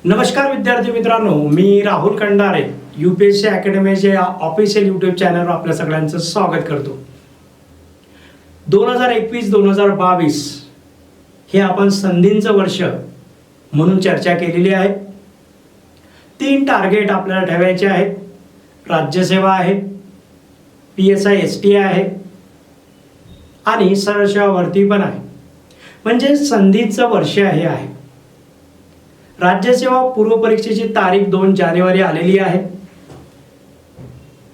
नमस्कार विद्यार्थी मित्रांनो, मी Rahul Kandare UPSC अकॅडमीच्या official YouTube चॅनलवर आपल्या सगळ्यांचं स्वागत करतो. 2021-2022 हे आपण संधींचं वर्ष म्हणून चर्चा केलेली आहे. 3 टार्गेट आपल्याला ठेवायचे आहेत. राज्यसेवा आहे, PSI ST आहे आणि सरळ सेवा भरती पण आहे. म्हणजे संधीचं वर्ष हे आहे. राज्यसेवा पूर्व परीक्षेची तारीख 2 जानेवारी आलेली आहे.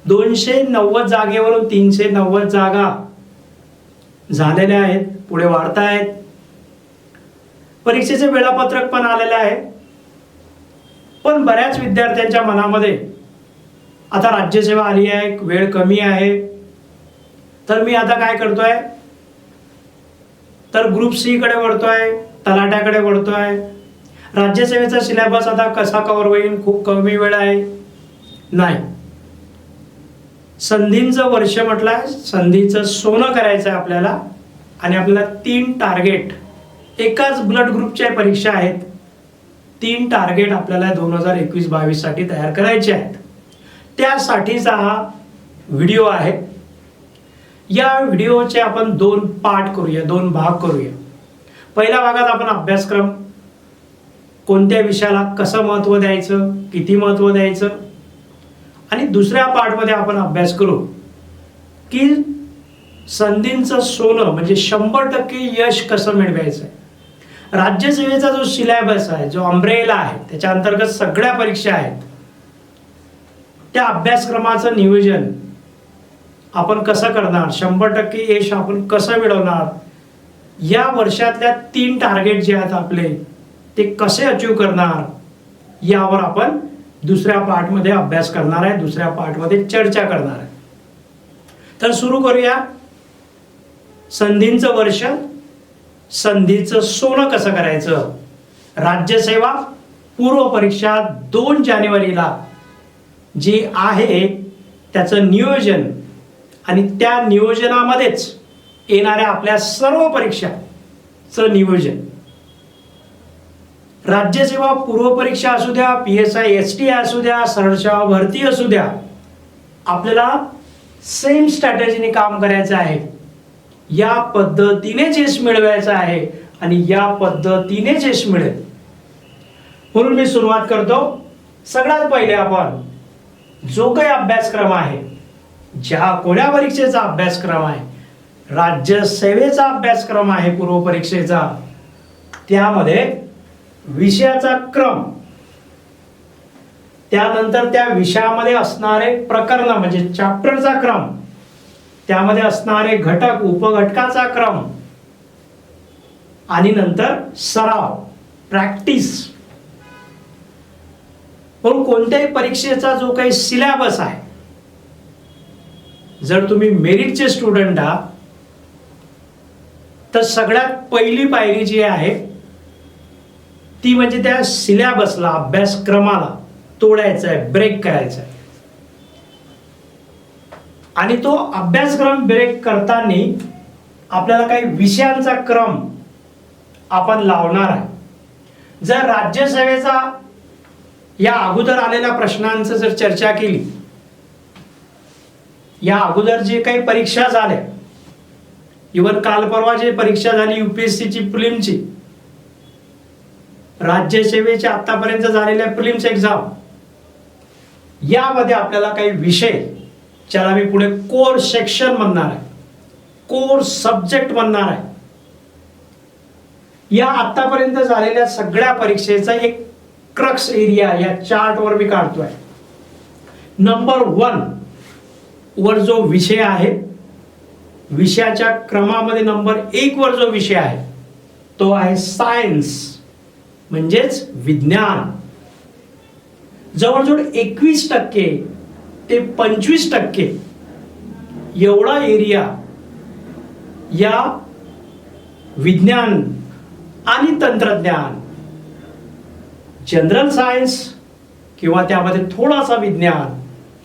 290 जागेवरून 390 जागा झालेल्या आहेत, पुढे वाढत आहेत. परीक्षेचे वेळापत्रक पण आलेले आहे. पण बऱ्याच विद्यार्थ्यांच्या मनामध्ये आता राज्यसेवा आली आहे, वेळ कमी आहे, तर मी आता काय करतोय, तर ग्रुप C कडे वळतोय, तलाट्याकडे वळतोय. राज्यसेवेचा सिलेबस आता कसा कव्हर होईल, खूप कमी वेळ आहे. नाही, संधींचं वर्ष म्हटलंय, संधीचं सोनं करायचं आहे आपल्याला. आणि आपल्याला 3 टार्गेट, एकाच ब्लड ग्रुपच्या परीक्षा आहेत. 3 टार्गेट आपल्याला 2021-22 साठी तयार करायचे आहेत. त्यासाठीचा हा व्हिडिओ आहे. या व्हिडिओचे आपण 2 पार्ट करूया, 2 भाग करूया. पहिल्या भागात आपण अभ्यासक्रम, कोणत्या विषयाला कसं महत्त्व द्यायचं, किती महत्त्व द्यायचं, आणि दुसऱ्या पार्टमध्ये आपण अभ्यास करू की संधींचं सोनं म्हणजे 100% यश कसं मिळवायचं आहे. राज्यसेवेचा जो सिलेबस आहे, जो अम्ब्रेला आहे, त्याच्या अंतर्गत सगळ्या परीक्षा आहेत. त्या अभ्यासक्रमाचं नियोजन आपण कसं करणार, 100% यश आपण कसं मिळवणार, या वर्षातल्या 3 टार्गेट जे आहेत आपले ते कसे अचीव करणार, यावर आपण दुसऱ्या पार्टमध्ये अभ्यास करणार आहे, दुसऱ्या पार्टमध्ये चर्चा करणार आहे. तर सुरू करूया. संधींचं वर्ष, संधीचं सोनं कसं करायचं. राज्यसेवा पूर्व परीक्षा 2 जानेवारीला जी आहे त्याचं नियोजन आणि त्या नियोजनामध्येच येणाऱ्या आपल्या सर्व परीक्षाचं नियोजन. राज्यसेवा पूर्व परीक्षा असू द्या, PSI ST असू द्या, सरळ सेवा भरती असू द्या, आपल्याला सेम स्ट्रॅटेजीने काम करायचं आहे. या पद्धतीने यश मिळवायचं आहे आणि या पद्धतीने यश मिळेल. म्हणून मी सुरुवात करतो. सगळ्यात पहिले आपण जो काही अभ्यासक्रम आहे, ज्या कोण्या परीक्षेचा अभ्यासक्रम आहे, राज्यसेवेचा अभ्यासक्रम आहे पूर्व परीक्षेचा, त्यामध्ये विषयाचा क्रम, त्यानंतर त्या विषयामध्ये असणारे प्रकरण म्हणजे चॅप्टरचा क्रम, त्यामध्ये असणारे घटक, उपघटकाचा क्रम, आणि नंतर सराव, प्रॅक्टिस. पण कोणत्याही परीक्षेचा जो काही सिलेबस आहे, जर तुम्ही मेरिटचे स्टुडंट आहात तर सगळ्यात पहिली पायरी जी आहे ती म्हणजे त्या सिलेबसला, अभ्यासक्रमाला तोडायचं आहे, ब्रेक करायचं आहे. आणि तो अभ्यासक्रम ब्रेक करताना आपल्याला काही विषयांचा क्रम आपण लावणार आहे. जर राज्यसेवेचा या अगोदर आलेल्या प्रश्नांचं जर चर्चा केली, या अगोदर जे काही परीक्षा झाल्या, इव्हन काल परवा जे परीक्षा झाली UPSCची प्रिलिमची, राज्यसेवेचे आतापर्यंत झालेल्या प्रिलिम्स एक्झाम, यामध्ये आपल्याला काही विषय, ज्याला मी पुढे कोर सेक्शन म्हणणार आहे, कोर सब्जेक्ट म्हणणार आहे, या आतापर्यंत झालेल्या सगळ्या परीक्षेचा एक क्रक्स एरिया या चार्टवर मी काढतोय. नंबर 1 वर जो विषय आहे, विषयाच्या क्रमामध्ये नंबर 1 वर जो विषय आहे तो आहे सायन्स, म्हणजेच विज्ञान. जवळजवळ 21% ते 25% एवढा एरिया या विज्ञान आणि तंत्रज्ञान, जनरल सायन्स किंवा त्यामध्ये थोडासा विज्ञान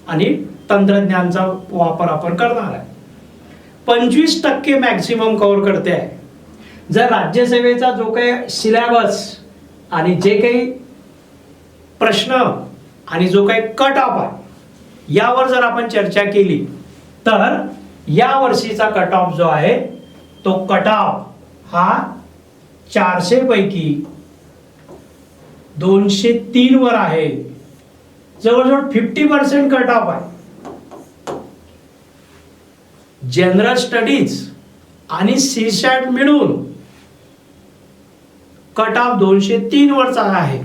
आणि तंत्रज्ञानाचा वापर आपण करणार आहे. 25% मॅक्सिमम कव्हर करते आहे. जर राज्यसेवेचा जो काही सिलेबस आणि जे काही प्रश्न आणि जो काही कट ऑफ आहे यावर जर आपण चर्चा केली तर या वर्षीचा कट ऑफ जो आहे तो कट ऑफ हा 400 पैकी 203 वर आहे. जवळजवळ 50% कट ऑफ आहे. जनरल स्टडीज आणि सीसॅट मिळून कट ऑफ 203 वरचा आहे.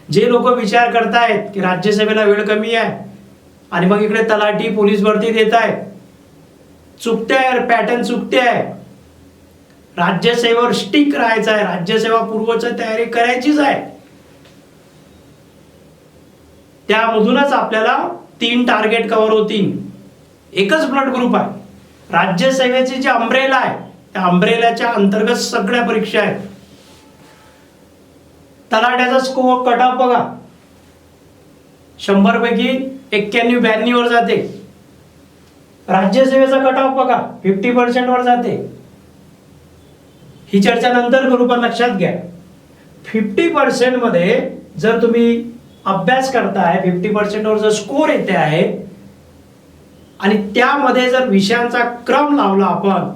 जे लोक विचार करतायत की राज्यसभेला वेळ कमी आहे आणि मग इकडे तलाठी पोलीस भरती देत आहे, चुकते आहे, पॅटर्न चुकते आहे. राज्यसेवेवर स्टिक राहायचं आहे, राज्यसेवा पूर्वची तयारी करायचीच आहे. त्यामधूनच आपल्याला 3 टार्गेट कव्हर होतील. एकच ब्लड ग्रुप आहे. राज्यसेवेची जी अंब्रेला आहे त्या अंब्रेलाच्या अंतर्गत सगळ्या परीक्षा आहेत. तलाट्याचा स्कोर कट ऑफ बघा, 100 पैकी 91-92 वर जाते. राज्यसेवेचा कट ऑफ बघा 50% वर जाते. ही चर्चा नंतर करू, पण लक्षात घ्या 50% मध्ये जर तुम्ही अभ्यास करताय, 50% वर जर स्कोर येते आहे आणि त्यामध्ये जर विषयांचा क्रम लावला आपण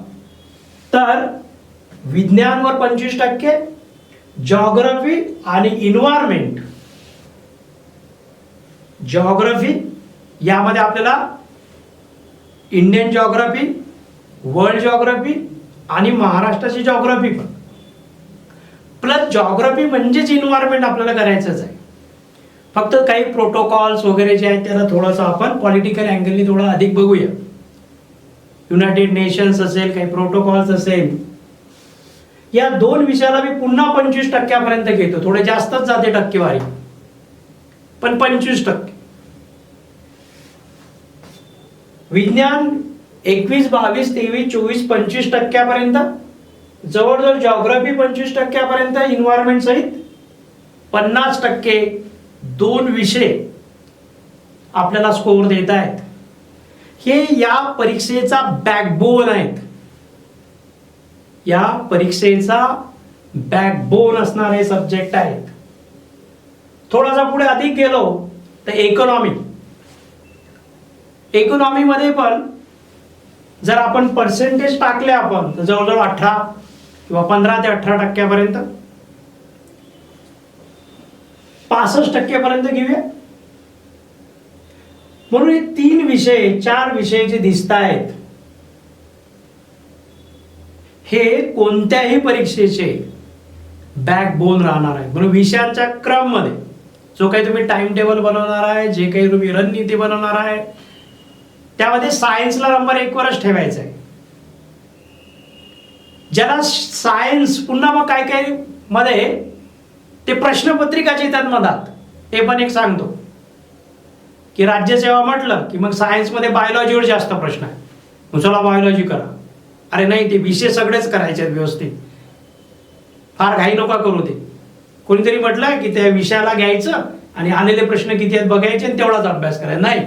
तर विज्ञानवर 25%, जॉग्राफी आणि इन्व्हायरमेंट. जॉग्राफी यामध्ये आपल्याला इंडियन जॉग्राफी, वर्ल्ड जॉग्राफी आणि महाराष्ट्राची जॉग्राफी पण, प्लस जॉग्राफी म्हणजेच इन्व्हायरमेंट आपल्याला करायचंच आहे. फक्त काही प्रोटोकॉल्स वगैरे जे आहेत त्याला थोडंसं आपण पॉलिटिकल अँगलनी थोडं अधिक बघूया. युनायटेड नेशन्स असेल, काही प्रोटोकॉल्स असेल, या 2 विषयाला मी पुन्हा 25% घेतो. थोडे जास्तच जाते टक्केवारी, पण 25%. विज्ञान 21, 22, 23, 24, 25% जवळजवळ जॉग्राफी 25% इन्व्हायरमेंट सहित 50% 2 विषय आपल्याला स्कोर देत आहेत. हे या परीक्षेचा बॅकबोन आहेत. या परीक्षेचा बॅकबोन असणारे सब्जेक्ट आहेत. थोडासा पुढे अधिक गेलो तर इकॉनॉमी. इकॉनॉमीमध्ये पण जर आपण पर्सेंटेज टाकले आपण तर जवळजवळ 18 किंवा 15 ते 18% 65% घेऊया. म्हणून हे 3 विषय 4 विषय जे दिसत आहेत हे कोणत्याही परीक्षेचे बॅकबोन राहणार आहे. म्हणून विषयांच्या क्रम मध्ये जो काही तुम्ही टाइम टेबल बनवणार आहे, जे काही तुम्ही रणनीती बनवणार आहे, त्यामध्ये सायन्सला नंबर 1 वरच ठेवायचा आहे. ज्याला सायन्स पुन्हा मग काय काय मध्ये ते प्रश्नपत्रिकाचे येतात मधात, ते पण एक सांगतो की राज्यसेवा म्हटलं की मग सायन्समध्ये बायोलॉजीवर जास्त प्रश्न आहे, मग चला बायोलॉजी करा. अरे नाही, ते विषय सगळेच करायचे आहेत व्यवस्थित, फार घाई नका करू. ते कोणीतरी म्हटलंय की त्या विषयाला घ्यायचं आणि आलेले प्रश्न किती आहेत बघायचे आणि तेवढाच अभ्यास करायचा. नाही,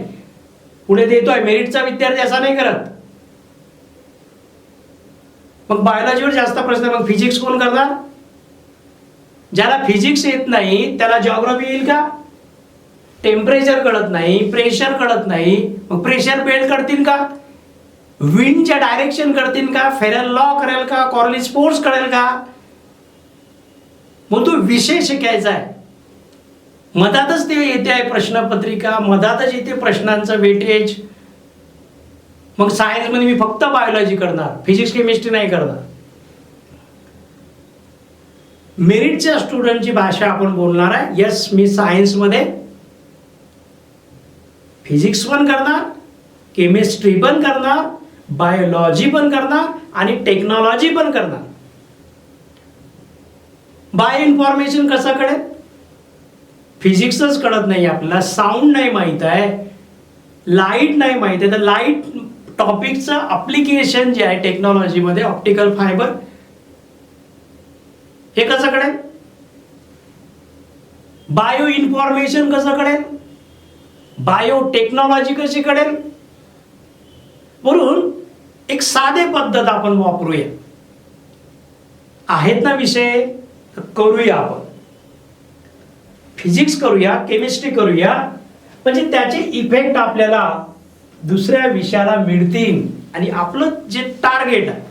पुढे देतोय मेरिटचा विद्यार्थी असा नाही करत. मग बायोलॉजीवर जास्त प्रश्न, मग फिजिक्स कोण करणार? ज्याला फिजिक्स येत नाही त्याला जिओग्राफी येईल का? टेम्परेचर कळत नाही, प्रेशर कळत नाही, मग प्रेशर बेल्ट करतील का? विंडच्या डायरेक्शन करतील का? फेरल लॉ करेल का? कॉर्लिस फोर्स कळेल का? मग तो विषय शिकायचा आहे. मधातच ते येते आहे प्रश्नपत्रिका, मधातच येते प्रश्नांचं वेटेज. मग सायन्स मध्ये मी फक्त बायोलॉजी करणार, फिजिक्स केमिस्ट्री नाही करणार. मेरिटच्या स्टुडंटची भाषा आपण बोलणार आहे. यस, मी सायन्स मध्ये फिजिक्स पण करणार, केमिस्ट्री पण करणार, बायोलॉजी पण करणार आणि टेक्नॉलॉजी पण करणार. बायो इन्फॉर्मेशन कसं कळेल? फिजिक्सच कळत नाही आपल्याला, साऊंड नाही माहित आहे, लाईट नाही माहित आहे, तर लाईट टॉपिकचं अप्लिकेशन जे आहे टेक्नॉलॉजीमध्ये, ऑप्टिकल फायबर, हे कसं कळेल? बायो इन्फॉर्मेशन कसं कळेल? बायो टेक्नॉलॉजी कशी कळेल? म्हणून एक साधे पद्धत आपण वापरूया. आहेत ना विषय, तर करूया आपण. फिजिक्स करूया, केमिस्ट्री करूया, म्हणजे त्याचे इफेक्ट आपल्याला दुसऱ्या विषयाला मिळतील आणि आपलं जे टार्गेट आहे,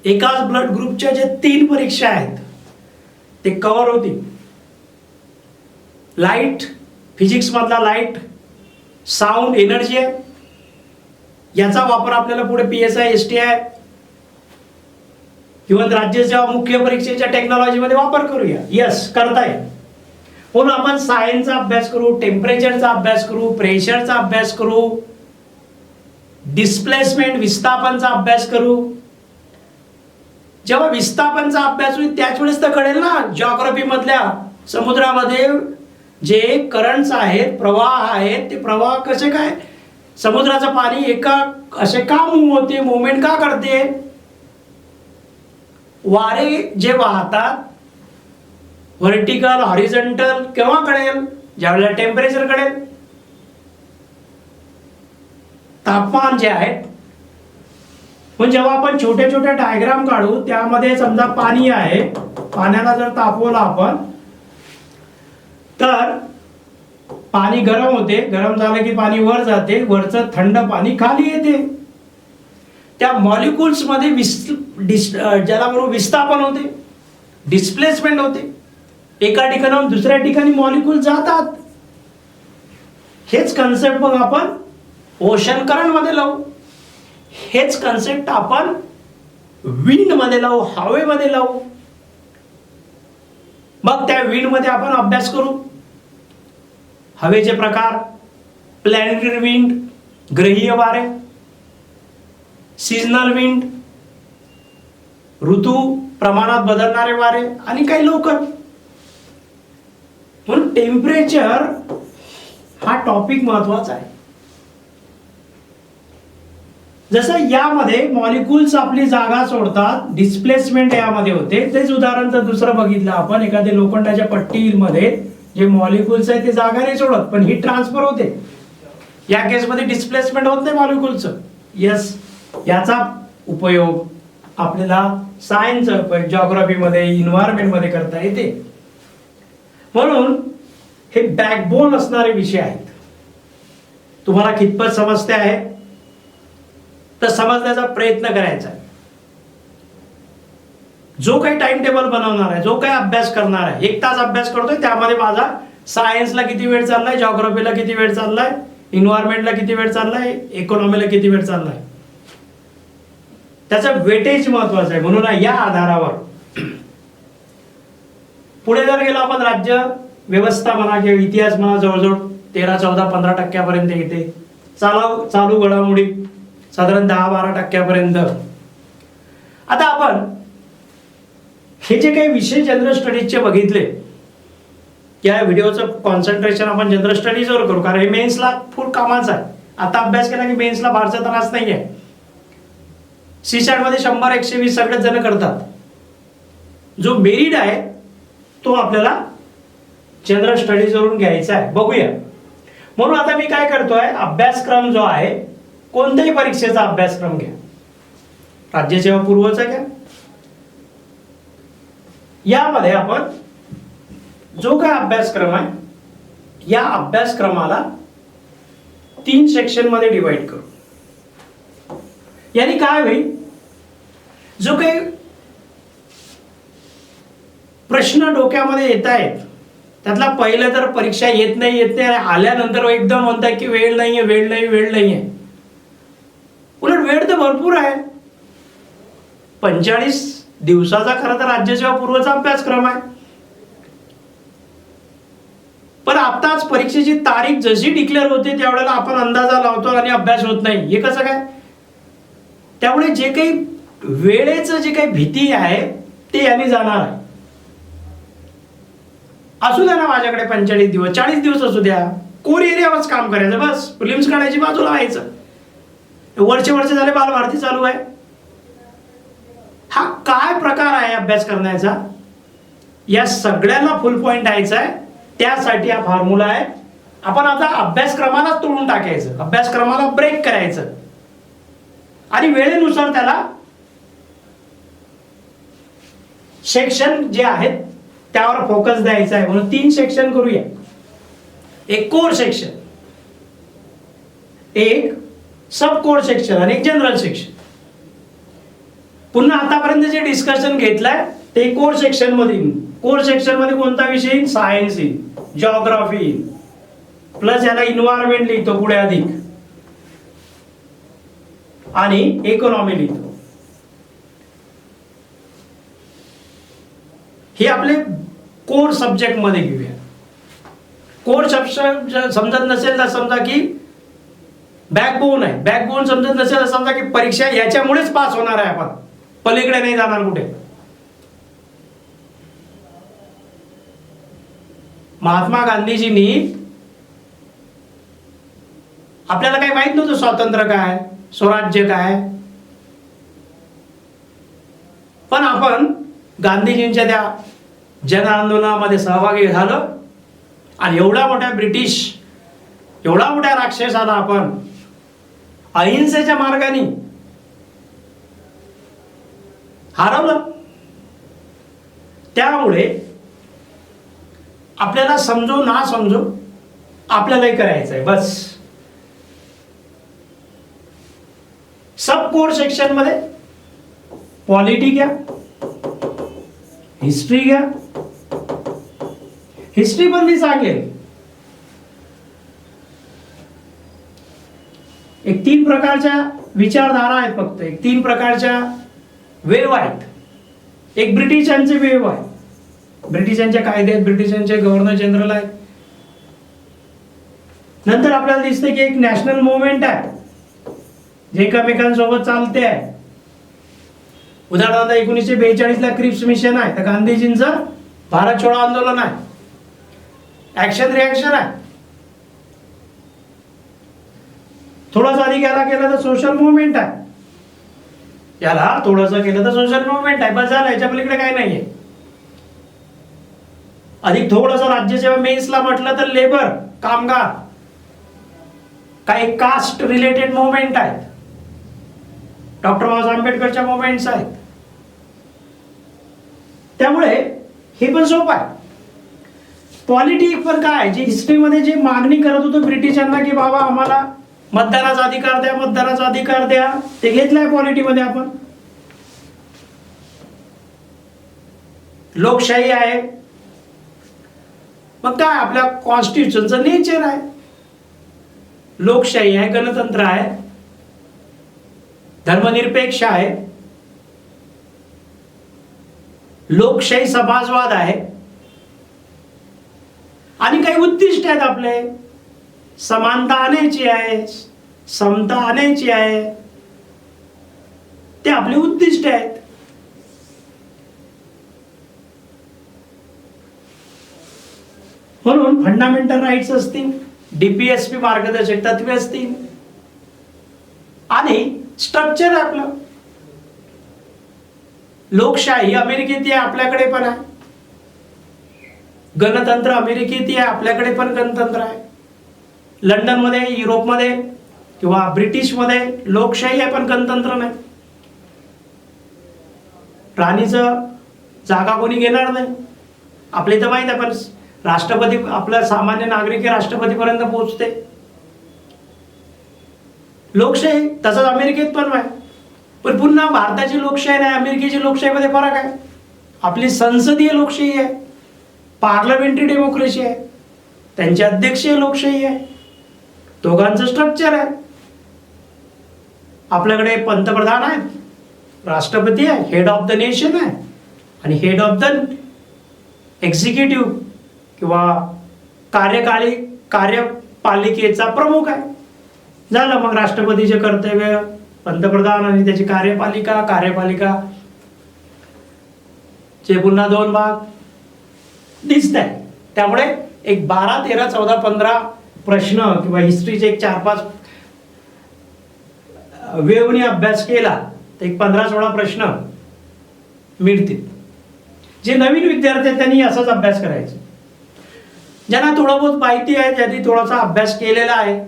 एकाच ब्लड ग्रुपच्या जे 3 परीक्षा आहेत ते कव्हर होतील. लाईट, फिजिक्स मधला लाईट, साऊंड, एनर्जी आहे, याचा वापर आपल्याला पुढे PSI, STI किंवा राज्याच्या मुख्य परीक्षेच्या टेक्नॉलॉजीमध्ये वापर करूया. यस, करताय. म्हणून आपण सायन्सचा अभ्यास करू, टेम्परेचरचा अभ्यास करू, प्रेशरचा अभ्यास करू, डिस्प्लेसमेंट विस्थापनचा अभ्यास करू. जेव्हा विस्थापनचा अभ्यास होईल त्याच वेळेस तर कळेल ना जिओग्राफी मधल्या समुद्रामध्ये जे करंट्स आहेत, प्रवाह आहेत, ते प्रवाह कसे काय, समुद्राचं पाणी एका असे का मूव्ह होते, मुवमेंट का करते, वारे जे वाहतात व्हर्टिकल, हॉरिझॉन्टल केव्हा कळेल, ज्यावेळेला टेम्परेचर कळेल. तापमान जे आहे, पण जेव्हा आपण छोटे छोटे डायग्राम काढू त्यामध्ये समजा पाणी आहे, पाण्याला जर तापवलं आपण तर पाणी गरम होते, गरम झालं की पाणी वर जाते, वरचं थंड पाणी खाली येते. त्या मॉलिक्युल्स मध्ये ज्याला म्हणून विस्थापन होते, डिस्प्लेसमेंट होते, एका ठिकाणाहून दुसऱ्या ठिकाणी मॉलिक्युल जातात. हेच कन्सेप्ट मग आपण ओशन करंट मध्ये लावू, हेच कन्सेप्ट आपण विंड मध्ये लावू, हवेमध्ये लावू. मग त्या विंड मध्ये आपण अभ्यास करू हवेचे प्रकार, प्लॅनेटरी विंड, ग्रहीय वारे, सीजनल विंड, ऋतू प्रमाणात बदलणारे वारे आणि काही लोकल. म्हणून टेम्परेचर हा टॉपिक महत्वाचा आहे. जसं यामध्ये मॉलिक्युल्स आपली जागा सोडतात, डिस्प्लेसमेंट यामध्ये होते. तेच उदाहरण जर दुसरं बघितलं आपण, एखाद्या लोखंडाच्या पट्टीमध्ये जे मॉलिक्युल्स आहे ते जागा नाही सोडत पण हीट ट्रान्सफर होते. या केसमध्ये डिस्प्लेसमेंट होत नाही मॉलिक्युलचं. यस, याचा उपयोग आपल्याला सायन्स, जिओग्राफीमध्ये, इन्व्हायरमेंटमध्ये करता येते. म्हणून हे बॅकबोन असणारे विषय आहेत. तुम्हाला कितपत समजते आहे तर समजण्याचा प्रयत्न करायचा आहे. जो काही टाइम टेबल बनवणार आहे, जो काही अभ्यास करणार आहे, 1 तास अभ्यास करतोय, त्यामध्ये माझा सायन्सला किती वेळ चाललाय, जिओग्राफीला किती वेळ चाललाय, इन्व्हायरमेंटला किती वेळ चाललाय, इकॉनॉमीला किती वेळ चाललाय, त्याचा वेटेज महत्वाचं आहे. म्हणून या आधारावर पुढे जर गेलो आपण, राज्य व्यवस्था म्हणा किंवा इतिहास म्हणा, जवळजवळ 13, 14, 15% येते. चालू घडामोडी साधारण 10-12% आता आपण हे जे काही विषय जनरल स्टडीजचे बघितले, या व्हिडिओचं कॉन्सन्ट्रेशन आपण जनरल स्टडीजवर करू, कारण हे मेन्सला फुल कामाचं आहे. आता अभ्यास केला की मेन्सला फारसा त्रास नाही आहे. सीसॅट मध्ये 100-120 सगळेच जण करतात. जो मेरिट आहे तो आपल्याला जनरल स्टडीज वरून घ्यायचा आहे. बघूया. म्हणून आता मी काय करतोय, अभ्यासक्रम जो आहे, कोणत्याही परीक्षेचा अभ्यासक्रम घ्या, राज्यसेवा पूर्वचा घ्या. यामध्ये आपण जो काय अभ्यासक्रम आहे, या अभ्यासक्रमाला 3 सेक्शन मध्ये डिवाइड करू. यानी काय होईल, जो काही प्रश्न डोक्यामध्ये येत आहेत त्यातला पहिलं तर परीक्षा येत नाही, आल्यानंतर एकदम म्हणताय की वेळ नाहीये. उलट वेळ तर भरपूर आहे. 45 दिवसाचा खरं तर राज्यसेवा पूर्वचा अभ्यासक्रम आहे. पण आताच परीक्षेची तारीख जशी डिक्लेअर होते त्यावेळेला आपण अंदाजा लावतो आणि अभ्यास होत नाही. हे कसं काय? त्यामुळे जे काही वेळेचं जे काही भीती आहे ते यांनी जाणार आहे. असू द्या ना माझ्याकडे 45 दिवस, 40 दिवस असू द्या, कोर एरियावरच काम करायचं, बस प्रिलिम्स काढायची, बाजूला व्हायचं. वर्ष झाले बालभारती चालू आहे. हा काय प्रकार आहे अभ्यास करण्याचा, या सगळ्यांना फुल पॉइंट द्यायचा आहे. त्यासाठी हा फॉर्म्युला आहे. आपण आता अभ्यासक्रमाला तोडून टाकायचं, अभ्यासक्रमाला ब्रेक करायचं आणि वेळेनुसार त्याला सेक्शन जे आहेत त्यावर फोकस द्यायचा आहे, म्हणून 3 सेक्शन करूया. एक कोर सेक्शन, एक सब कोर सेक्शन आणि एक जनरल सेक्शन. पुन्हा आतापर्यंत जे डिस्कशन घेतलंय ते कोर सेक्शन मध्ये. कोर सेक्शन मध्ये कोणता विषय येईल? सायन्स येईल, जिओग्राफी येईल, प्लस याला इन्व्हायरमेंट लिहितो पुढे अधिक, आणि इकॉनॉमी लिहितो. हे आपले कोर सब्जेक्ट मध्ये घेऊया. कोर सब्जेक्ट समजत नसेल तर समजा की बॅकबोन आहे. बॅकबोन समजत नसेल तर समजा की परीक्षा याच्यामुळेच पास होणार आहे, आपण पलीकडे नाही जाणार कुठे. महात्मा गांधीजींनी, आपल्याला काही माहित नव्हतं स्वातंत्र्य काय, स्वराज्य काय, पण आपण गांधीजींच्या त्या जन आंदोलनामध्ये सहभागी झालो आणि एवढा मोठ्या ब्रिटिश, एवढा मोठ्या राक्षसाला आपण अहिंसेच्या मार्गाने हरवलं. त्यामुळे आपल्याला समजो ना समजो आपल्यालाही करायचं आहे बस. सब कोर सेक्शन मध्ये पॉलिटी घ्या, हिस्ट्री घ्या. हिस्ट्री पण मी सांगेल. एक 3 प्रकारच्या विचारधारा आहेत, फक्त एक 3 प्रकारच्या वेव आहेत. एक ब्रिटिशांचे वेव आहे, ब्रिटिशांचे कायदे आहेत, ब्रिटिशांचे गव्हर्नर जनरल आहेत. नंतर आपल्याला दिसते की एक नॅशनल मुवमेंट आहे जे एकमेकांसोबत चालते आहे. उदाहरणार्थ 1942 ला क्रिप्स मिशन आहे, तर गांधीजींचं भारत छोडो आंदोलन आहे, ऍक्शन रिॲक्शन आहे. थोडासा आधी याला केलं तर सोशल मुवमेंट आहे, याला थोडंसं केलं तर सोशल मुवमेंट आहे, बस झालं. याच्या पलीकडे काही नाहीये. अधिक थोडंसं राज्यसेवा मेन्सला म्हटलं तर लेबर, कामगार, काही कास्ट रिलेटेड मुवमेंट आहेत, डॉक्टर बाबासाहेब आंबेडकरच्या मुवमेंट्स आहेत. त्यामुळे हे पण सोपं आहे. पॉलिटी पण काय, जी हिस्ट्रीमध्ये जे मागणी करत होतो ब्रिटिशांना की बाबा आम्हाला मतदानाचा अधिकार द्या, मतदानाचा अधिकार द्या, ते घेतलंय पॉलिटीमध्ये आपण. लोकशाही आहे, मग काय आपल्या कॉन्स्टिट्यूशनचं नेचर आहे. लोकशाही आहे, गणतंत्र आहे, धर्मनिरपेक्ष आहे, लोकशाही समाजवाद आहे, आणि काही उद्दिष्ट आहेत आपले. समानता आणायची आहे, समता आणायची आहे, ते आपले उद्दिष्ट आहेत. म्हणून फंडामेंटल राईट्स असतील, डीपीएसपी मार्गदर्शक तत्वे असतील, आणि स्ट्रक्चर आपलं. लोकशाही अमेरिकेत आहे, आपल्याकडे पण आहे. गणतंत्र अमेरिकेत आहे, आपल्याकडे पण गणतंत्र आहे. लंडनमध्ये, युरोपमध्ये किंवा ब्रिटिशमध्ये लोकशाही आहे पण गणतंत्र नाही. राणीचं जागा कोणी घेणार नाही. आपले तर माहित आहे, पण राष्ट्रपती, आपला सामान्य नागरिक राष्ट्रपतीपर्यंत पोहोचते. लोकशाही तसंच अमेरिकेत पण आहे. पण पुन्हा भारताची लोकशाही नाही, अमेरिकेची लोकशाहीमध्ये फरक आहे. आपली संसदीय लोकशाही आहे, पार्लमेंटरी डेमोक्रेसी आहे, त्यांची अध्यक्षीय लोकशाही आहे. दोघांचं स्ट्रक्चर आहे. आपल्याकडे पंतप्रधान आहेत, राष्ट्रपती आहे, हेड ऑफ द नेशन आहे, आणि हेड ऑफ द एक्झिक्युटिव्ह किंवा कार्यपालिकेचा प्रमुख आहे. झालं. मग राष्ट्रपतीचे कर्तव्य, पंतप्रधान आणि त्याची कार्यपालिका चे पुन्हा 2 भाग दिसत आहे. त्यामुळे एक 12, 13, 14, 15 प्रश्न किंवा हिस्ट्रीचे एक 4-5 वेवनी अभ्यास केला तर एक 15-16 प्रश्न मिळतील. जे नवीन विद्यार्थी आहेत त्यांनी असाच अभ्यास करायचा. ज्यांना थोडं बहुत माहिती आहे, ज्यांनी थोडासा अभ्यास केलेला आहे,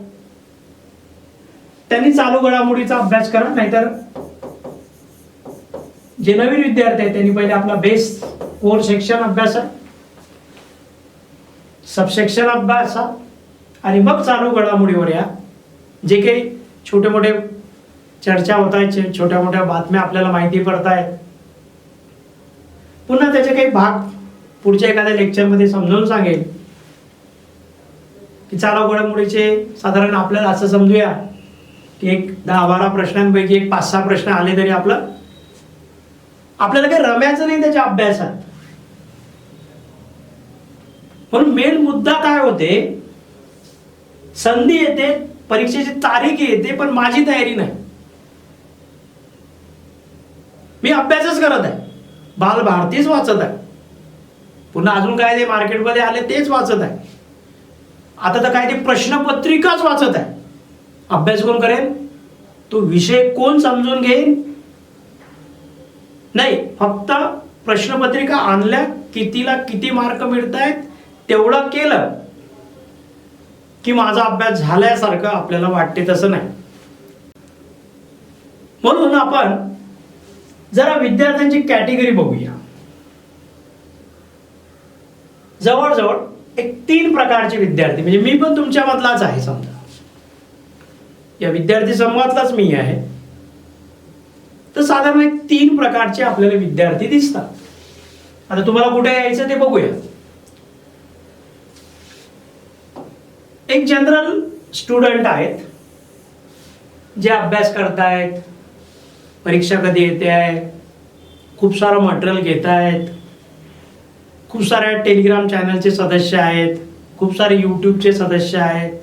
त्यांनी चालू घडामोडीचा अभ्यास करा. नाहीतर जे नवीन विद्यार्थी आहेत त्यांनी पहिले आपला बेस कोर सेक्शन अभ्यास सबसेक्शन अभ्यासा आणि मग चालू घडामोडीवर या. जे काही छोटे मोठे चर्चा होत आहेत, छोट्या मोठ्या बातम्या आपल्याला माहिती पडत आहेत, पुन्हा त्याचे काही भाग पुढच्या एखाद्या लेक्चरमध्ये समजावून सांगेल. की चालू घडामोडीचे साधारण आपल्याला असं समजूया की एक 10-12 प्रश्नांपैकी एक 5-6 प्रश्न आले तरी आपल्याला काही रम्याचं नाही त्याच्या अभ्यासात. म्हणून मेन मुद्दा काय होते, संधी येते, परीक्षेची तारीख येते, पण माझी तयारी नाही. मी अभ्यासच करत आहे, बालभारतीच वाचत आहे, पुन्हा अजून काय ते मार्केटमध्ये आले तेच वाचत आहे. आता तर काय ते प्रश्नपत्रिकाच वाचत आहे. अभ्यास कोण करेल? तो विषय कोण समजून घेईल? नाही, फक्त प्रश्नपत्रिका आणल्या, कितीला किती मार्क मिळत आहेत तेवढं केलं की माझा अभ्यास झाल्यासारखं आपल्याला वाटते. तसं नाही. म्हणून आपण जरा विद्यार्थ्यांची कॅटेगरी बघूया. जवळजवळ एक 3 प्रकारचे विद्यार्थी, म्हणजे मी पण तुमच्या मधलाच आहे, समजा या विद्यार्थी समूहातलाच मी आहे, तर साधारण एक 3 प्रकारचे आपल्याला विद्यार्थी दिसतात. आता तुम्हाला कुठे यायचं ते बघूया. एक जनरल स्टुडंट आहेत, जे अभ्यास करतायत, परीक्षा कधी येते आहे, खूप सारं मटेरियल घेत आहेत, खूप साऱ्या टेलिग्राम चॅनलचे सदस्य आहेत, खूप सारे यूट्यूबचे सदस्य आहेत,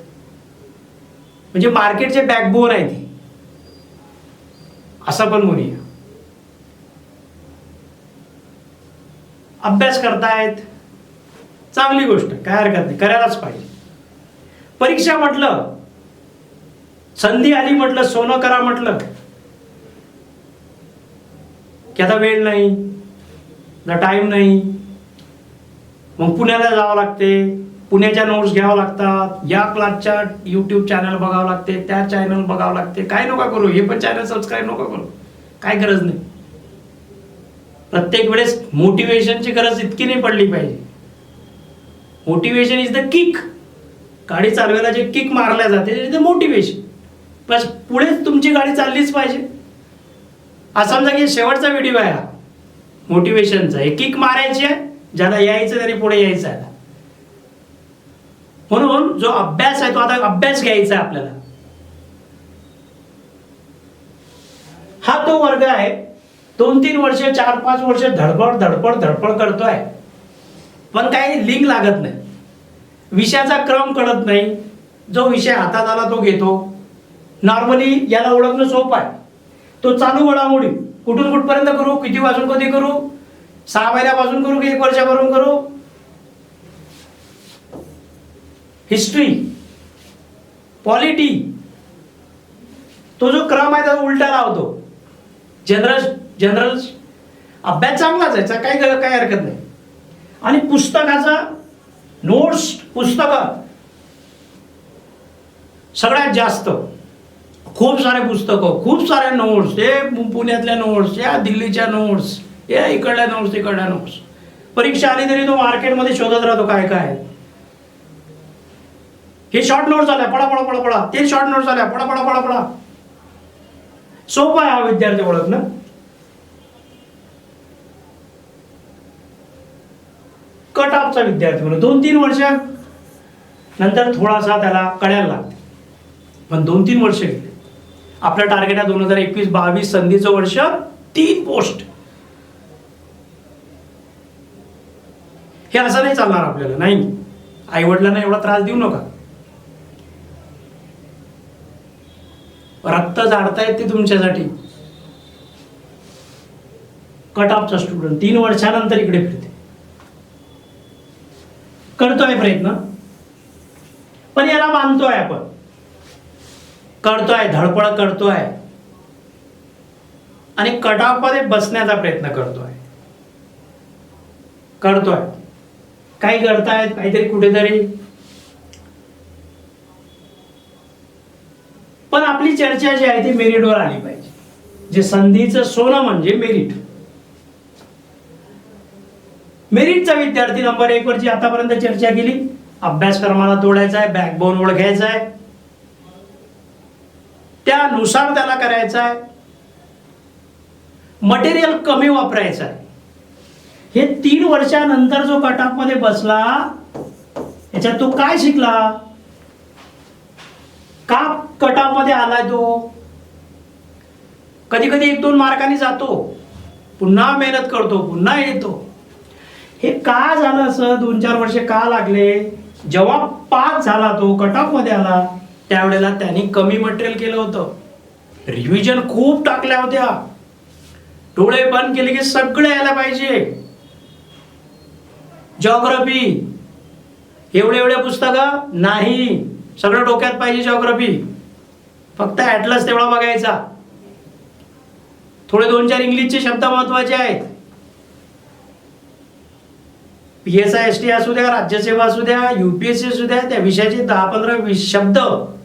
म्हणजे मार्केटचे बॅकबोन आहे ती, असं पण म्हणूया. अभ्यास करतायत, चांगली गोष्ट, काय हरकत नाही, करायलाच पाहिजे. परीक्षा म्हटलं, संधी आली म्हटलं, सोनं करा म्हटलं की आता वेळ नाही, टाइम नाही, मग पुण्याला जावं लागते, पुण्याच्या नोट्स घ्यावं लागतात, या क्लासच्या यूट्यूब चॅनल बघावं लागते, त्या चॅनल बघावं लागते. काय नका करू, हे पण चॅनल सबस्क्राईब नका करू, काय गरज नाही. प्रत्येक वेळेस मोटिवेशनची गरज इतकी नाही पडली पाहिजे. Motivation is the kick. गाडी चालवायला जे किक मारल्या जाते ते मोटिवेशन. बस पुढेच तुमची गाडी चाललीच पाहिजे. आज समजा की शेवटचा व्हिडिओ आहे हा मोटिवेशनचा, हे किक मारायची आहे, ज्याला यायचं तरी पुढे यायचं आहे. म्हणून जो अभ्यास आहे तो आता अभ्यास घ्यायचा आहे आपल्याला. हा तो वर्ग आहे 2-3 वर्ष 4-5 वर्ष धडपड धडपड धडपड करतोय, पण काही लिंक लागत नाही, विषयाचा क्रम कळत नाही. जो विषय हातात आला तो घेतो. नॉर्मली याला ओळखणं सोपं आहे. तो चालू घडामोडी कुठून कुठपर्यंत करू, किती वाजून कधी करू, 6 महिन्यापासून करू की 1 वर्षापासून करू, हिस्ट्री, पॉलिटी, तो जो क्रम आहे तो उलटा लावतो. जनरल अभ्यास चांगलाच आहे, काही हरकत नाही. आणि पुस्तकाचा नोट्स, पुस्तकं सगळ्यात जास्त, खूप सारे पुस्तकं, खूप साऱ्या नोट्स, हे पुण्यातल्या नोट्स, या दिल्लीच्या नोट्स, या इकडल्या नोट्स, तिकडल्या नोट्स. परीक्षा आली तरी तो मार्केटमध्ये शोधत राहतो काय काय. हे शॉर्ट नोट्स आल्या, पडा पडा पडा पडा, ते शॉर्ट नोट्स आल्या, पडा पडा पडा पडा. सोपा आहे हा विद्यार्थी ओळखणं. कट ऑफचा विद्यार्थी म्हणून 2-3 वर्ष नंतर थोडासा त्याला कळायला लागते, पण 2-3 वर्ष गेले. आपलं टार्गेट आहे 2021-22 संधीचं वर्ष, 3 पोस्ट. हे असं नाही चालणार आपल्याला. नाही, आई वडिलांना एवढा त्रास देऊ नका. रक्त झाडतायत ते तुमच्यासाठी. कट ऑफचा स्टुडंट 3 वर्षानंतर इकडे फिरते, करतोय प्रयत्न, पण याला मानतोय आपण, करतोय, धडपड करतोय आणि कट ऑफ मध्ये बसण्याचा प्रयत्न करतोय. काही करतायत, काहीतरी कुठेतरी. पण आपली चर्चा जी आहे ती मेरिटवर आली पाहिजे. जे संधीचं सोनं म्हणजे मेरिट. मेरिटचा विद्यार्थी नंबर 1 वरची आतापर्यंत चर्चा केली. अभ्यासक्रमाला तोडायचा आहे, बॅकबोन ओळखायचा आहे, त्यानुसार त्याला करायचं आहे, मटेरियल कमी वापरायचं आहे. हे 3 वर्षानंतर जो कट ऑफ मध्ये बसला याच्यात तो काय शिकला, का कट ऑफ मध्ये आलाय तो. कधी कधी 1-2 मार्कांनी जातो, पुन्हा मेहनत करतो, पुन्हा येतो. हे का झालं असं, 2-4 वर्षे का लागले. जेव्हा पास झाला तो कट ऑफ मध्ये आला त्यावेळेला त्यांनी कमी मटेरियल केलं होतं, रिव्हिजन खूप टाकल्या होत्या. डोळे बंद केले की सगळे यायला पाहिजे. जिओग्राफी एवढे पुस्तकं नाही, सगळं डोक्यात पाहिजे. जिओग्राफी फक्त ॲटलस तेवढा बघायचा. थोडे 2-4 इंग्लिशचे शब्द महत्वाचे आहेत. PSI ST असू द्या, राज्यसेवा असू द्या, UPSC असू द्या, त्या विषयाचे 10-15-20 शब्द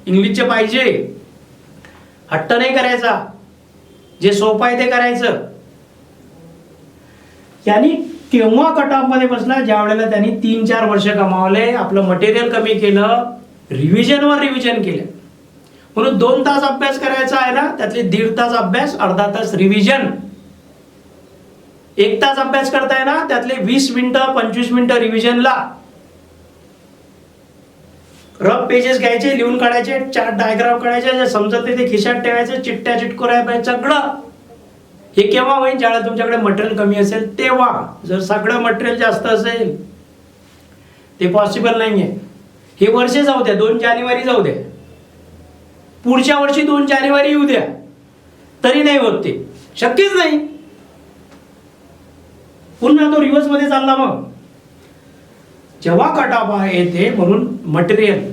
इंग्लिशचे पाहिजे. हट्ट नाही करायचा, जे सोपं आहे ते करायचं. यांनी केव्हा कट ऑफ मध्ये बसला, ज्या वेळेला त्यांनी 3-4 वर्ष कमावले, आपलं मटेरियल कमी केलं, रिव्हिजनवर रिव्हिजन केलं. म्हणून 2 तास अभ्यास करायचा आहे ना, त्यातले 1.5 तास अभ्यास, अर्धा तास रिव्हिजन. 1 तास अभ्यास करताय ना, त्यातले 20 मिनिटं 25 मिनिटं रिव्हिजनला. रफ पेजेस घ्यायचे, लिहून काढायचे, चार्ट डायग्राम काढायचे, जे समजत ते खिशात ठेवायचे, चिट्ट्या चिटकोऱ्या सगळं. हे केव्हा होईल, ज्यावेळेला तुमच्याकडे मटेरियल कमी असेल तेव्हा. जर सगळं मटेरियल जास्त असेल ते पॉसिबल नाहीये. हे वर्षे जाऊ द्या, 2 जानेवारी जाऊ द्या, पुढच्या वर्षी 2 जानेवारी येऊ द्या, तरी नाही होत, ते शक्यच नाही. पुन्हा तो रिव्हर्स मध्ये चालला. मग जेव्हा कट ऑफ येते, म्हणून मटेरियल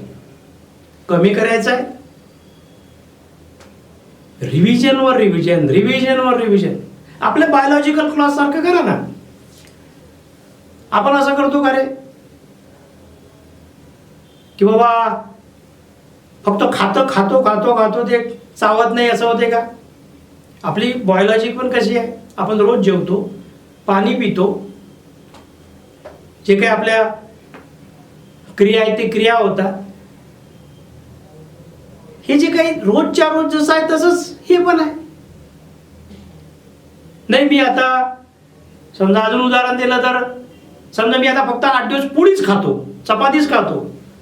कमी करायचं आहे, रिव्हिजनवर रिव्हिजन. आपल्या बायोलॉजिकल क्लास सारखं करा ना. आपण असं करतो का रे, की बाबा फक्त खातो ते चावत नाही असं होते का. आपली बायोलॉजी पण कशी आहे, आपण रोज जेवतो, पाणी पितो, जे काही आपल्या क्रिया आहेत ते क्रिया होतात. हे जे काही रोजच्या रोज जसं आहे तसंच हे पण आहे. नाही, मी आता समजा अजून उदाहरण दिलं तर, समजा मी आता फक्त 8 दिवस पोळीच खातो, चपातीच खातो,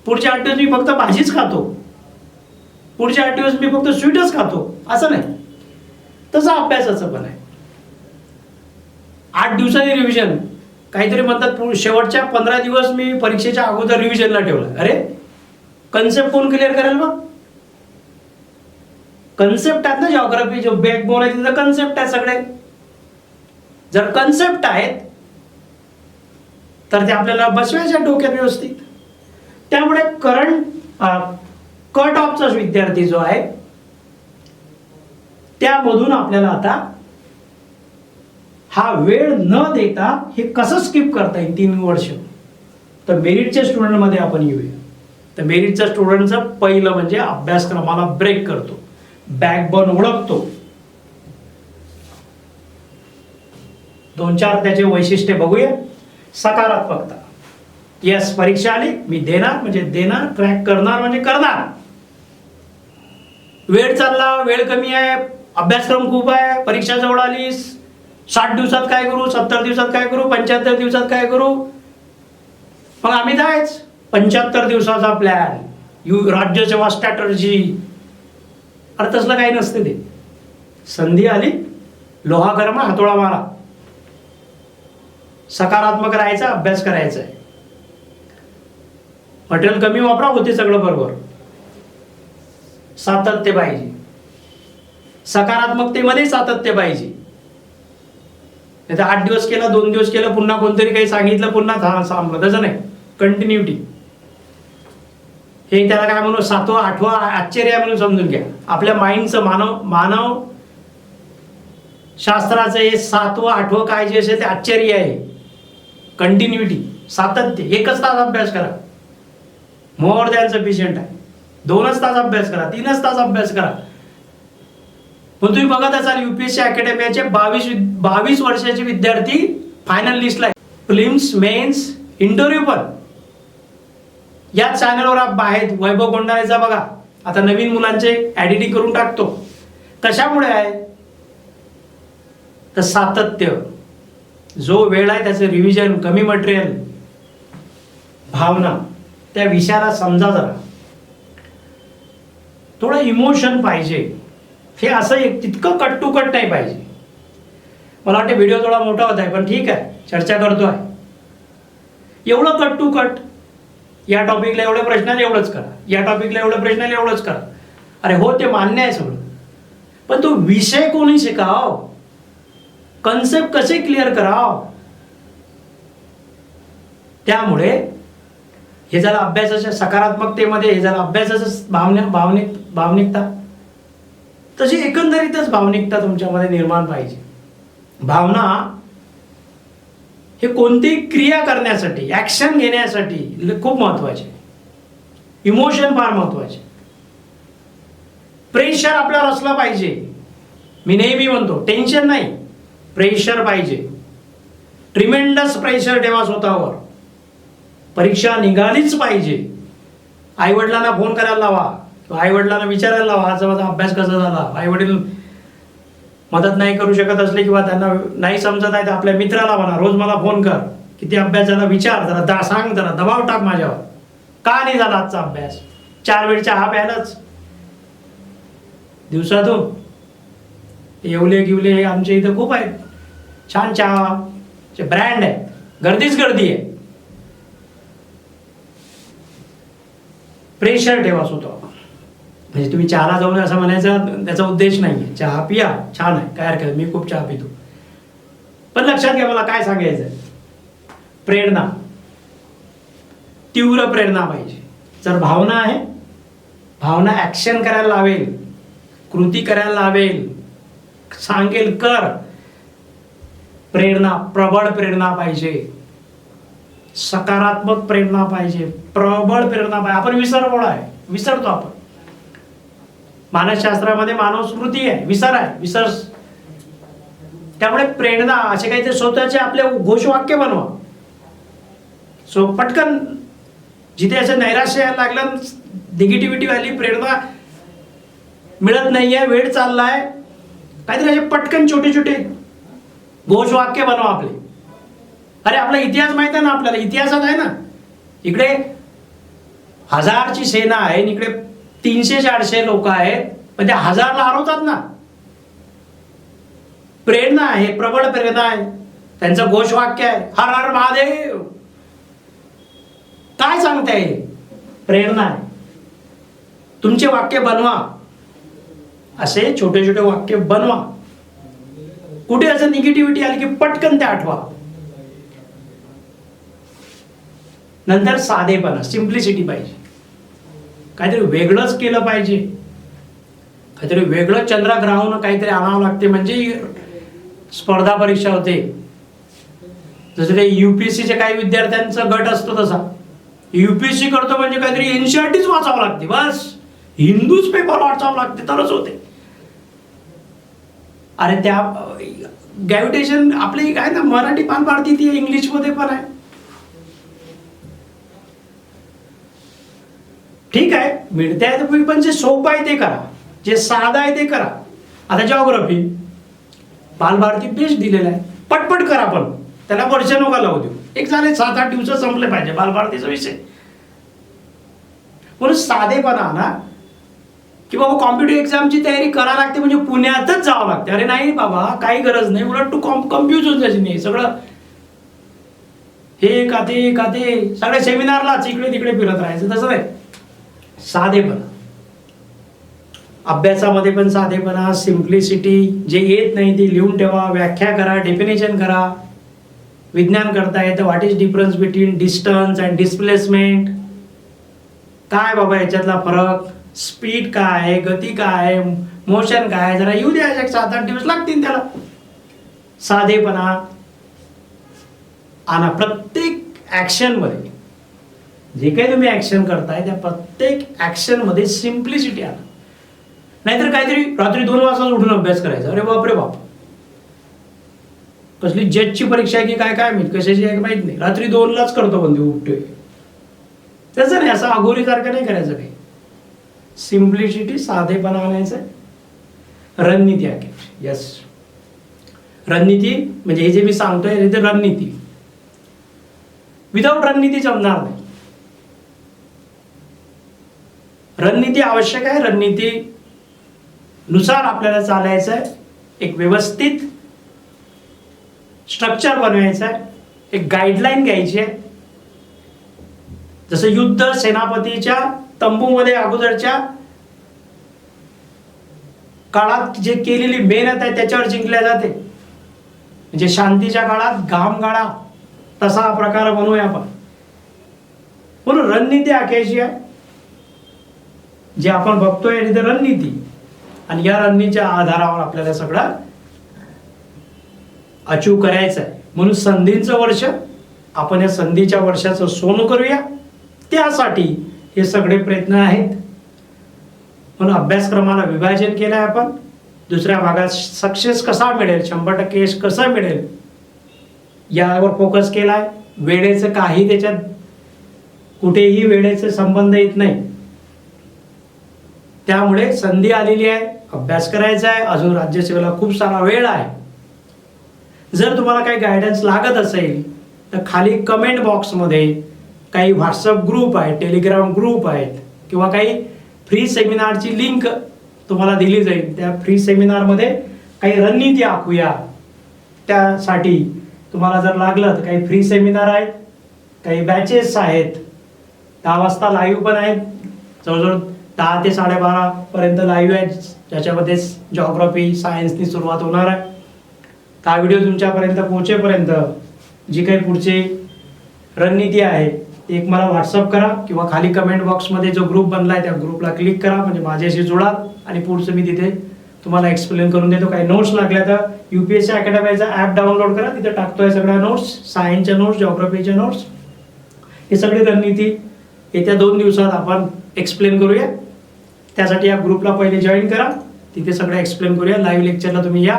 पुढचे 8 दिवस मी फक्त भाजीच खातो, पुढचे 8 दिवस मी फक्त स्वीटच खातो, असं नाही. तसं अभ्यासाचं पण आहे. 8 दिवसांनी रिव्हिजन. काहीतरी म्हणतात शेवटच्या 15 दिवस मी परीक्षेच्या अगोदर रिव्हिजनला ठेवलं. अरे कन्सेप्ट कोण क्लिअर करेल मग. कन्सेप्ट आहेत ना, जिओग्राफी जो बॅकबोन आहे तिथं कन्सेप्ट आहे सगळे. जर कन्सेप्ट आहेत तर ते आपल्याला बसवायच्या डोक्यात व्यवस्थित. त्यामुळे कट ऑफचा विद्यार्थी जो आहे त्यामधून आपल्याला आता हा वेळ न देता हे कसं स्किप करता येईल 3 वर्ष. तर मेरिटच्या स्टुडंटमध्ये आपण येऊया. तर मेरिटच्या स्टुडंटचं पहिलं म्हणजे अभ्यासक्रमाला ब्रेक करतो, बॅकबोन ओळखतो. 2-4 त्याचे वैशिष्ट्य बघूया. सकारात्मकता. यस, परीक्षा आली मी देणार म्हणजे देणार, क्रॅक करणार म्हणजे करणार. वेळ चालला, वेळ कमी आहे, अभ्यासक्रम खूप आहे, परीक्षा जवळ आली, 60 दिवसात काय करू, 70 दिवसात काय करू, 75 दिवसात काय करू. मग आम्ही जायच 75 दिवसाचा प्लॅन, राज्यसेवा स्ट्रॅटर्जी. अरे तसलं काही नसते ते. संधी आली, लोहा गरमा, हातोडा मारा. सकारात्मक राहायचा, अभ्यास करायचा आहे. मटेरियल कमी वापरा, होते सगळं बरोबर. सातत्य पाहिजे, सकारात्मकतेमध्ये सातत्य पाहिजे. नाही तर 8 दिवस केलं, 2 दिवस केलं, पुन्हा कोणतरी काही सांगितलं, पुन्हा थांबलं, तसं नाही. कंटिन्युटी. हे त्याला काय म्हणू, 7वा 8वा आश्चर्य म्हणून समजून घ्या. आपल्या माइंडचं मानव शास्त्राचं हे 7वा 8वा काय जे असेल ते आश्चर्य आहे. कंटिन्युटी, सातत्य. 1च तास अभ्यास करा, मोर दॅन सफिशियंट आहे. 2च तास अभ्यास करा, 3च तास अभ्यास करा. पण तुम्ही बघत असाल UPSC अकॅडमीचे 22 वर्षाचे विद्यार्थी फायनल लिस्टला आहे. प्रिलिम्स, मेन्स, इंटरव्ह्यू पण. या चॅनलवर आहेत वैभव गोंडाळेचा बघा, आता नवीन मुलांचे एडिटिंग करून टाकतो. कशामुळे आहे तर सातत्य, जो वेळ आहे त्याचं रिव्हिजन, कमी मटेरियल, भावना, त्या विषयाला समजा जरा, थोडं इमोशन पाहिजे. हे असं एक तितकं कट टू कट नाही पाहिजे. मला वाटतं व्हिडिओ थोडा मोठा होत आहे, पण ठीक आहे, चर्चा करतो आहे. एवढं कट टू कट, या टॉपिकला एवढे प्रश्न आले एवढंच करा, या टॉपिकला एवढे प्रश्न आले एवढंच करा. अरे हो, ते मान्य आहे सगळं, पण तो विषय कोणी शिकाव, कन्सेप्ट कसे क्लिअर कराव. त्यामुळे हे झालं अभ्यासाच्या सकारात्मकतेमध्ये, हे झालं अभ्यासाचं भावनिकता. तशी एकंदरीतच भावनिकता तुमच्यामध्ये निर्माण पाहिजे. भावना हे कोणतीही क्रिया करण्यासाठी, ऍक्शन घेण्यासाठी खूप महत्वाचे. इमोशन फार महत्वाचे. प्रेशर आपल्यावर असलं पाहिजे. मी नेहमी म्हणतो, टेन्शन नाही, प्रेशर पाहिजे. ट्रिमेंडस प्रेशर ठेवा स्वतःवर. परीक्षा निघालीच पाहिजे. आईवडिलांना फोन करायला लावा, आईवडिलांना विचारायला लावा, आज माझा अभ्यास कसा झाला. आईवडील मदत नाही करू शकत असले किंवा त्यांना नाही समजत आहे तर आपल्या मित्राला म्हणा, रोज मला फोन कर, किती अभ्यास झाला विचार जरा, सांग जरा, दबाव टाक माझ्यावर, का नाही झाला आजचा अभ्यास. 4 वेळ चहा प्यायलाच दिवसातून. येवले गिवले हे आमच्या इथं खूप आहेत, छान चहाचे ब्रँड आहे, गर्दीच गर्दी आहे. प्रेशर ठेवा स्वतः. म्हणजे तुम्ही चहाला जाऊन असं म्हणायचं त्याचा उद्देश नाही. चहा पिया, छान आहे, काय हरकत, मी खूप चहा पितो. पण लक्षात घ्या, मला काय सांगायचं, प्रेरणा, तीव्र प्रेरणा पाहिजे. जर भावना आहे, भावना ऍक्शन करायला लावेल, कृती करायला लावेल, सांगेल कर. प्रेरणा, प्रबळ प्रेरणा पाहिजे, सकारात्मक प्रेरणा पाहिजे, प्रबळ प्रेरणा पाहिजे. आपण विसरबोळ आहे, विसरतो आपण. मानसशास्त्रामध्ये मानव स्मृती आहे, विसर आहे, विसर. त्यामुळे प्रेरणा असे काहीतरी स्वतःचे आपले घोषवाक्य बनवा. सो पटकन जिथे असं नैराश्य यायला लागलं, निगेटिव्हिटी आली, प्रेरणा मिळत नाहीये, वेळ चाललाय, काहीतरी असे पटकन छोटे छोटे घोषवाक्य बनवा आपले. अरे आपला इतिहास माहित आहे ना, आपल्याला इतिहासात आहे ना, इकडे 1000ची सेना आहे, इकडे 300-400 लोक आहेत, पण ते 1000ला हरवतात ना. प्रेरणा आहे, प्रबळ प्रेरणा आहे, त्यांचं घोषवाक्य आहे हर हर महादेव. काय सांगताय, प्रेरणा आहे. तुमचे वाक्य बनवा, असे छोटे छोटे वाक्य बनवा. कुठे असं निगेटिव्हिटी आली की पटकन ते आठवा. नंतर साधेपणा, सिम्प्लिसिटी पाहिजे. काहीतरी वेगळंच केलं पाहिजे, काहीतरी वेगळं चंद्रग्रहण काहीतरी आणावं लागते, म्हणजे स्पर्धा परीक्षा होते. जसं ते UPSCचे काही विद्यार्थ्यांचा गट असतो तसा, UPSC करतो म्हणजे काहीतरी NCERTच वाचावं लागते, बस हिंदूच पेपर वाचावं लागते तरच होते. अरे त्या ग्रॅव्हिटेशन आपली काय ना, मराठी पान पाडती ती इंग्लिशमध्ये पण आहे. ठीक आहे, मिळते आहे तर पण जे सोपं आहे ते करा, जे साधं आहे ते करा. आता जिओग्राफी बालभारती बेस्ट दिलेला आहे, पटपट करा, पण त्याला वर्ष नका लावू देऊ. एक झाले 7-8 दिवस संपले पाहिजे बालभारतीचा विषय. म्हणून साधेपणा ना, की बाबा कॉम्पिटिटिव्ह एक्झामची तयारी करा लागते म्हणजे पुण्यातच जावं लागते. अरे नाही बाबा, काही गरज नाही, उलट तू कन्फ्यूज होऊन जायची नाही. सगळं हे का ते सगळ्या सेमिनारलाच इकडे तिकडे फिरत राहायचं, तसं नाही. साधेपणा, अभ्यासामध्ये पण साधेपणा, सिम्प्लिसिटी. जे येत नाही ते लिहून ठेवा, व्याख्या करा, डेफिनेशन करा. विज्ञान करता येतं, what is difference between distance and displacement, काय बाबा याच्यातला फरक, स्पीड काय आहे, गती काय आहे, मोशन काय आहे, जरा येऊ द्या, 7-8 दिवस लागतील त्याला. साधेपणा आणा प्रत्येक ऍक्शनमध्ये. जे काही तुम्ही ऍक्शन करताय त्या प्रत्येक ऍक्शन मध्ये सिम्प्लिसिटी आणा. नाहीतर काहीतरी रात्री 2 वाजता उठून अभ्यास करायचा, अरे बापरे बाप, कसली जेटची परीक्षा आहे की काय काय माहित, कशाची आहे माहित नाही, रात्री 2लाच करतो बंद उठतोय. तसं नाही, असं अघोरीसारखं नाही करायचं काही. सिम्प्लिसिटी, साधेपणा आणायचं. रणनीती आखायची. यस, रणनीती म्हणजे हे जे मी सांगतोय ते रणनीती. विदाऊट रणनीती जमणार नाही. रणनीती आवश्यक आहे. रणनीती नुसार आपल्याला चालायचं आहे. एक व्यवस्थित स्ट्रक्चर बनवायचं आहे. एक गाईडलाईन घ्यायची आहे. जसं युद्ध सेनापतीच्या तंबूमध्ये अगोदरच्या काळात जे केलेली मेहनत आहे त्याच्यावर जिंकल्या जाते. म्हणजे शांतीच्या काळात घाम गाळा, तसा हा प्रकार बनवूया आपण. म्हणून रणनीती आखायची आहे. जे आपण बघतोय तिथे रणनीती, आणि या रणनीतीच्या आधारावर आपल्याला सगळं अचीव करायचं आहे. म्हणून संधीचं वर्ष, आपण या संधीच्या वर्षाचं सोनं करूया. त्यासाठी हे सगळे प्रयत्न आहेत. म्हणून अभ्यासक्रमाला विभाजन केलं आहे आपण. दुसऱ्या भागात सक्सेस कसा मिळेल, 100% यश कसं मिळेल यावर फोकस केला आहे. वेळेचं काही त्याच्यात कुठेही वेळेचे संबंध येत नाही. त्यामुळे संधी आलेली आहे, अभ्यास करायचा आहे. अजून राज्यसेवेला खूप सारा वेळ आहे. जर तुम्हाला काही गायडन्स लागत असेल तर खाली कमेंट बॉक्समध्ये काही व्हॉट्सअप ग्रुप आहे, टेलिग्राम ग्रुप आहेत, किंवा काही फ्री सेमिनारची लिंक तुम्हाला दिली जाईल. त्या फ्री सेमिनारमध्ये काही रणनीती आखूया. त्यासाठी तुम्हाला जर लागलं तर काही फ्री सेमिनार आहेत, काही बॅचेस आहेत. 10 वाजता लाईव्ह पण आहेत. जवळजवळ 10 ते 12:30 पर्यंत लाईव्ह आहेत, ज्याच्यामध्ये जॉग्राफी सायन्सनी सुरुवात होणार आहे. हा व्हिडिओ तुमच्यापर्यंत पोहोचेपर्यंत जी काही पुढची रणनीती आहे एक मला व्हॉट्सअप करा, किंवा खाली कमेंट बॉक्समध्ये जो ग्रुप बनला आहे त्या ग्रुपला क्लिक करा. म्हणजे माझ्याशी जोडा आणि पुढचं मी तिथे तुम्हाला एक्सप्लेन करून देतो. काही नोट्स लागल्या तर UPSC अकॅडमीचा ॲप डाउनलोड करा. तिथे टाकतोय सगळ्या नोट्स, सायन्सच्या नोट्स, जॉग्राफीच्या नोट्स. हे सगळी रणनीती येत्या 2 दिवसात आपण एक्सप्लेन करूया. त्यासाठी या ग्रुपला पहिले जॉईन करा. तिथे सगळं एक्सप्लेन करूया. लाईव्ह लेक्चरला तुम्ही या.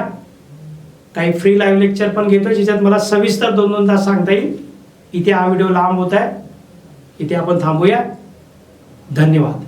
काही फ्री लाईव्ह लेक्चर पण घेतोय, ज्याच्यात मला सविस्तर 2-2 तास सांगता येईल. इथे हा व्हिडिओ लांब होत आहे. इथे आपण थांबूया. धन्यवाद.